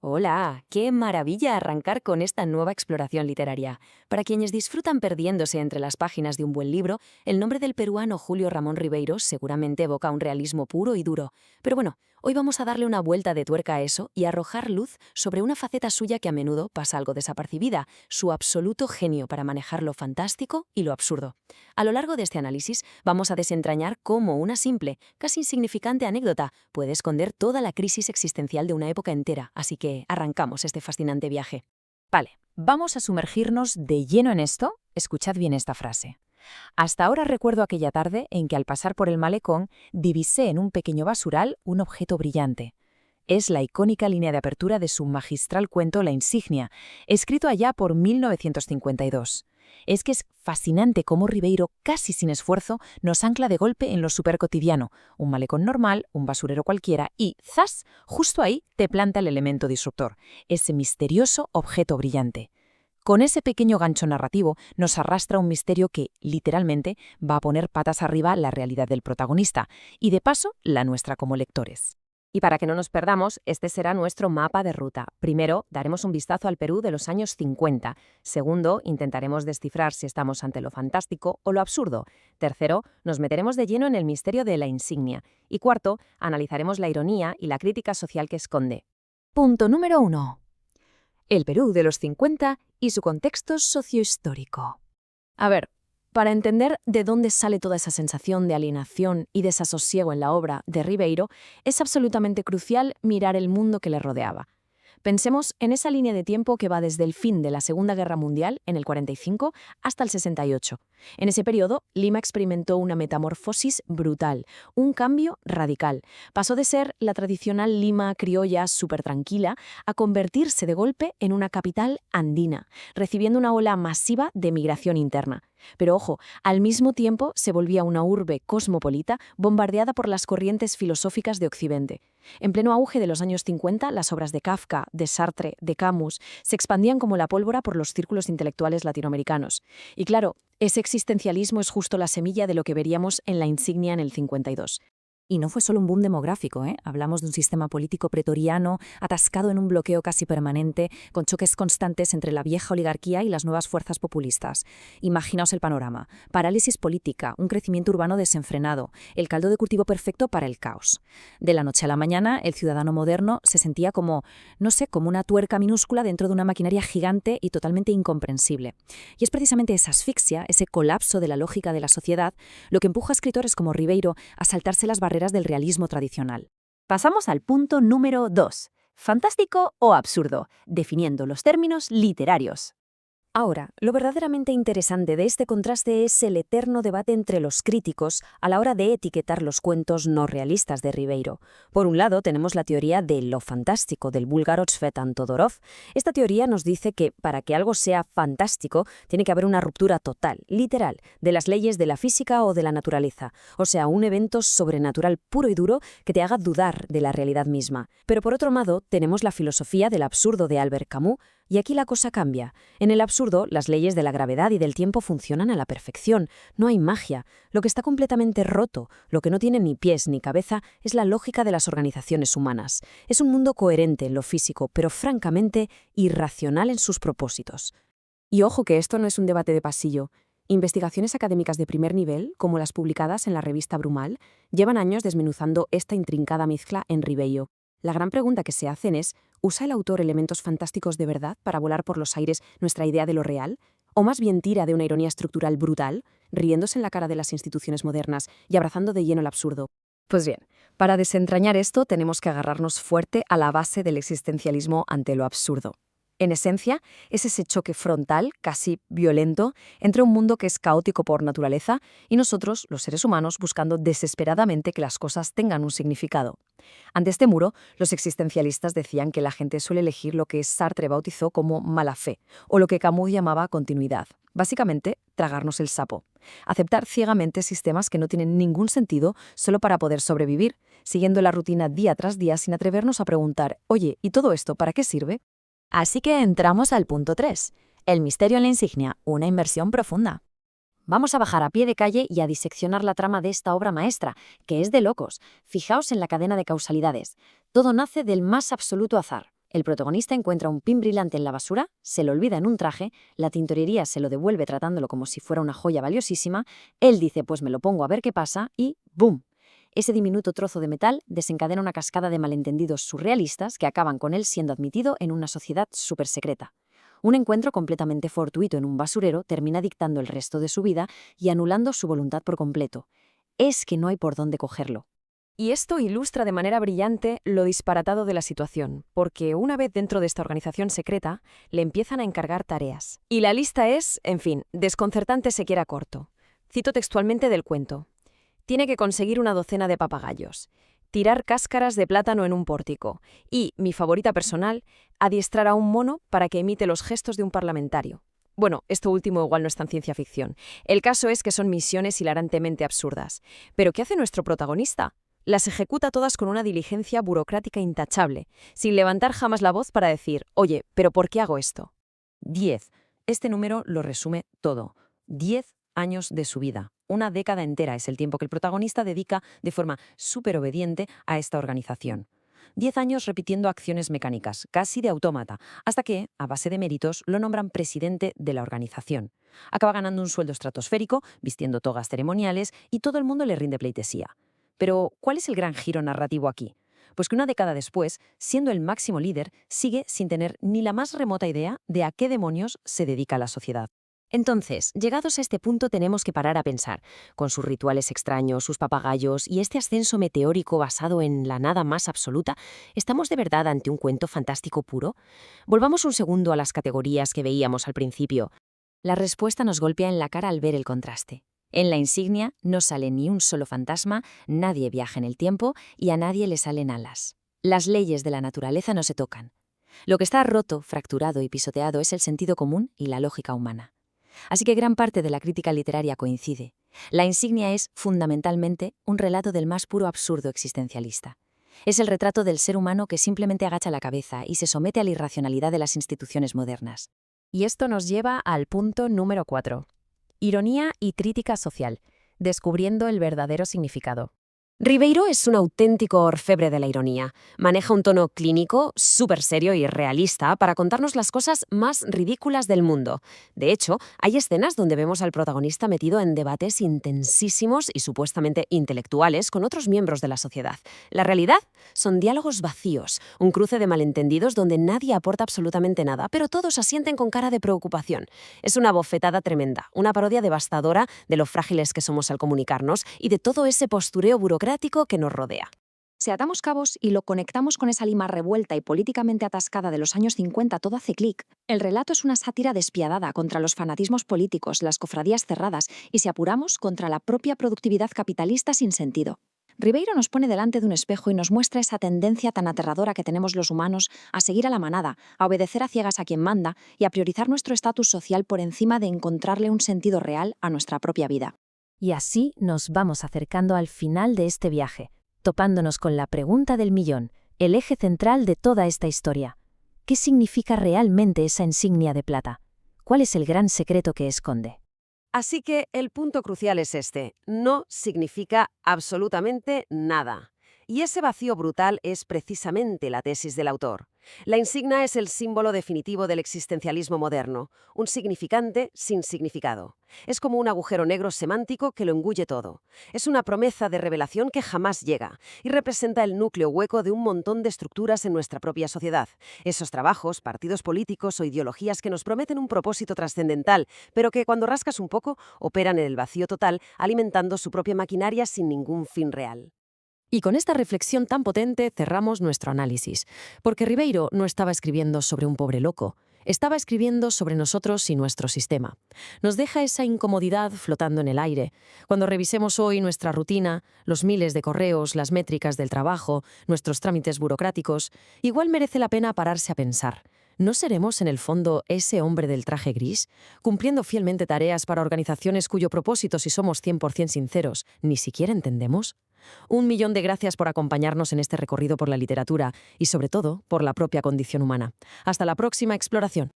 Hola, qué maravilla arrancar con esta nueva exploración literaria. Para quienes disfrutan perdiéndose entre las páginas de un buen libro, el nombre del peruano Julio Ramón Ribeiro seguramente evoca un realismo puro y duro. Pero bueno, hoy vamos a darle una vuelta de tuerca a eso y arrojar luz sobre una faceta suya que a menudo pasa algo desapercibida, su absoluto genio para manejar lo fantástico y lo absurdo. A lo largo de este análisis vamos a desentrañar cómo una simple, casi insignificante anécdota puede esconder toda la crisis existencial de una época entera, así que arrancamos este fascinante viaje. Vale, vamos a sumergirnos de lleno en esto. Escuchad bien esta frase. Hasta ahora recuerdo aquella tarde en que al pasar por el malecón divisé en un pequeño basural un objeto brillante. Es la icónica línea de apertura de su magistral cuento La Insignia, escrito allá por 1952. Es que es fascinante cómo Ribeiro, casi sin esfuerzo, nos ancla de golpe en lo supercotidiano, un malecón normal, un basurero cualquiera, y ¡zas!, justo ahí te planta el elemento disruptor, ese misterioso objeto brillante. Con ese pequeño gancho narrativo nos arrastra un misterio que, literalmente, va a poner patas arriba la realidad del protagonista, y de paso, la nuestra como lectores. Y para que no nos perdamos, este será nuestro mapa de ruta. Primero, daremos un vistazo al Perú de los años 50. Segundo, intentaremos descifrar si estamos ante lo fantástico o lo absurdo. Tercero, nos meteremos de lleno en el misterio de La Insignia. Y cuarto, analizaremos la ironía y la crítica social que esconde. Punto número 1. El Perú de los 50 y su contexto sociohistórico. A ver, para entender de dónde sale toda esa sensación de alienación y desasosiego en la obra de Ribeiro, es absolutamente crucial mirar el mundo que le rodeaba. Pensemos en esa línea de tiempo que va desde el fin de la Segunda Guerra Mundial, en el 45, hasta el 68. En ese periodo, Lima experimentó una metamorfosis brutal, un cambio radical. Pasó de ser la tradicional Lima criolla súper tranquila a convertirse de golpe en una capital andina, recibiendo una ola masiva de migración interna. Pero ojo, al mismo tiempo se volvía una urbe cosmopolita bombardeada por las corrientes filosóficas de Occidente. En pleno auge de los años 50, las obras de Kafka, de Sartre, de Camus se expandían como la pólvora por los círculos intelectuales latinoamericanos. Y claro, ese existencialismo es justo la semilla de lo que veríamos en La Insignia en el 52. Y no fue solo un boom demográfico, ¿eh? Hablamos de un sistema político pretoriano, atascado en un bloqueo casi permanente, con choques constantes entre la vieja oligarquía y las nuevas fuerzas populistas. Imaginaos el panorama. Parálisis política, un crecimiento urbano desenfrenado, el caldo de cultivo perfecto para el caos. De la noche a la mañana, el ciudadano moderno se sentía como, no sé, como una tuerca minúscula dentro de una maquinaria gigante y totalmente incomprensible. Y es precisamente esa asfixia, ese colapso de la lógica de la sociedad, lo que empuja a escritores como Ribeiro a saltarse las barreras del realismo tradicional. Pasamos al punto número 2. ¿Fantástico o absurdo? Definiendo los términos literarios. Ahora, lo verdaderamente interesante de este contraste es el eterno debate entre los críticos a la hora de etiquetar los cuentos no realistas de Ribeiro. Por un lado, tenemos la teoría de lo fantástico del búlgaro Tzvetan Todorov. Esta teoría nos dice que para que algo sea fantástico, tiene que haber una ruptura total, literal, de las leyes de la física o de la naturaleza, o sea, un evento sobrenatural puro y duro que te haga dudar de la realidad misma. Pero por otro lado, tenemos la filosofía del absurdo de Albert Camus. Y aquí la cosa cambia. En el absurdo, las leyes de la gravedad y del tiempo funcionan a la perfección. No hay magia. Lo que está completamente roto, lo que no tiene ni pies ni cabeza, es la lógica de las organizaciones humanas. Es un mundo coherente en lo físico, pero francamente irracional en sus propósitos. Y ojo que esto no es un debate de pasillo. Investigaciones académicas de primer nivel, como las publicadas en la revista Brumal, llevan años desmenuzando esta intrincada mezcla en Ribeiro. La gran pregunta que se hacen es, ¿usa el autor elementos fantásticos de verdad para volar por los aires nuestra idea de lo real? ¿O más bien tira de una ironía estructural brutal, riéndose en la cara de las instituciones modernas y abrazando de lleno el absurdo? Pues bien, para desentrañar esto tenemos que agarrarnos fuerte a la base del existencialismo ante lo absurdo. En esencia, es ese choque frontal, casi violento, entre un mundo que es caótico por naturaleza y nosotros, los seres humanos, buscando desesperadamente que las cosas tengan un significado. Ante este muro, los existencialistas decían que la gente suele elegir lo que Sartre bautizó como mala fe, o lo que Camus llamaba continuidad. Básicamente, tragarnos el sapo. Aceptar ciegamente sistemas que no tienen ningún sentido solo para poder sobrevivir, siguiendo la rutina día tras día sin atrevernos a preguntar, oye, ¿y todo esto para qué sirve? Así que entramos al punto 3. El misterio en la insignia, una inversión profunda. Vamos a bajar a pie de calle y a diseccionar la trama de esta obra maestra, que es de locos. Fijaos en la cadena de causalidades. Todo nace del más absoluto azar. El protagonista encuentra un pin brillante en la basura, se lo olvida en un traje, la tintorería se lo devuelve tratándolo como si fuera una joya valiosísima, él dice pues me lo pongo a ver qué pasa y ¡boom! Ese diminuto trozo de metal desencadena una cascada de malentendidos surrealistas que acaban con él siendo admitido en una sociedad súper secreta. Un encuentro completamente fortuito en un basurero termina dictando el resto de su vida y anulando su voluntad por completo. Es que no hay por dónde cogerlo. Y esto ilustra de manera brillante lo disparatado de la situación, porque una vez dentro de esta organización secreta, le empiezan a encargar tareas. Y la lista es, en fin, desconcertante se quiera corto. Cito textualmente del cuento. Tiene que conseguir una docena de papagayos, tirar cáscaras de plátano en un pórtico y, mi favorita personal, adiestrar a un mono para que imite los gestos de un parlamentario. Bueno, esto último igual no es tan ciencia ficción. El caso es que son misiones hilarantemente absurdas. ¿Pero qué hace nuestro protagonista? Las ejecuta todas con una diligencia burocrática intachable, sin levantar jamás la voz para decir, oye, ¿pero por qué hago esto? 10. Este número lo resume todo. 10 años de su vida. Una década entera es el tiempo que el protagonista dedica de forma súper obediente a esta organización. 10 años repitiendo acciones mecánicas, casi de autómata, hasta que, a base de méritos, lo nombran presidente de la organización. Acaba ganando un sueldo estratosférico, vistiendo togas ceremoniales y todo el mundo le rinde pleitesía. Pero, ¿cuál es el gran giro narrativo aquí? Pues que una década después, siendo el máximo líder, sigue sin tener ni la más remota idea de a qué demonios se dedica la sociedad. Entonces, llegados a este punto tenemos que parar a pensar, con sus rituales extraños, sus papagayos y este ascenso meteórico basado en la nada más absoluta, ¿estamos de verdad ante un cuento fantástico puro? Volvamos un segundo a las categorías que veíamos al principio. La respuesta nos golpea en la cara al ver el contraste. En la insignia no sale ni un solo fantasma, nadie viaja en el tiempo y a nadie le salen alas. Las leyes de la naturaleza no se tocan. Lo que está roto, fracturado y pisoteado es el sentido común y la lógica humana. Así que gran parte de la crítica literaria coincide. La insignia es, fundamentalmente, un relato del más puro absurdo existencialista. Es el retrato del ser humano que simplemente agacha la cabeza y se somete a la irracionalidad de las instituciones modernas. Y esto nos lleva al punto número 4. Ironía y crítica social, descubriendo el verdadero significado. Ribeiro es un auténtico orfebre de la ironía. Maneja un tono clínico, súper serio y realista para contarnos las cosas más ridículas del mundo. De hecho, hay escenas donde vemos al protagonista metido en debates intensísimos y supuestamente intelectuales con otros miembros de la sociedad. La realidad son diálogos vacíos, un cruce de malentendidos donde nadie aporta absolutamente nada, pero todos asienten con cara de preocupación. Es una bofetada tremenda, una parodia devastadora de lo frágiles que somos al comunicarnos y de todo ese postureo burocrático que nos rodea. Si atamos cabos y lo conectamos con esa lima revuelta y políticamente atascada de los años 50, todo hace clic. El relato es una sátira despiadada contra los fanatismos políticos, las cofradías cerradas y, si apuramos, contra la propia productividad capitalista sin sentido. Ribeiro nos pone delante de un espejo y nos muestra esa tendencia tan aterradora que tenemos los humanos a seguir a la manada, a obedecer a ciegas a quien manda y a priorizar nuestro estatus social por encima de encontrarle un sentido real a nuestra propia vida. Y así nos vamos acercando al final de este viaje, topándonos con la pregunta del millón, el eje central de toda esta historia. ¿Qué significa realmente esa insignia de plata? ¿Cuál es el gran secreto que esconde? Así que el punto crucial es este: no significa absolutamente nada. Y ese vacío brutal es precisamente la tesis del autor. La insignia es el símbolo definitivo del existencialismo moderno, un significante sin significado. Es como un agujero negro semántico que lo engulle todo. Es una promesa de revelación que jamás llega y representa el núcleo hueco de un montón de estructuras en nuestra propia sociedad. Esos trabajos, partidos políticos o ideologías que nos prometen un propósito trascendental, pero que cuando rascas un poco operan en el vacío total, alimentando su propia maquinaria sin ningún fin real. Y con esta reflexión tan potente cerramos nuestro análisis, porque Ribeiro no estaba escribiendo sobre un pobre loco, estaba escribiendo sobre nosotros y nuestro sistema. Nos deja esa incomodidad flotando en el aire. Cuando revisemos hoy nuestra rutina, los miles de correos, las métricas del trabajo, nuestros trámites burocráticos, igual merece la pena pararse a pensar. ¿No seremos en el fondo ese hombre del traje gris, cumpliendo fielmente tareas para organizaciones cuyo propósito, si somos 100% sinceros, ni siquiera entendemos? 1.000.000 de gracias por acompañarnos en este recorrido por la literatura y, sobre todo, por la propia condición humana. Hasta la próxima exploración.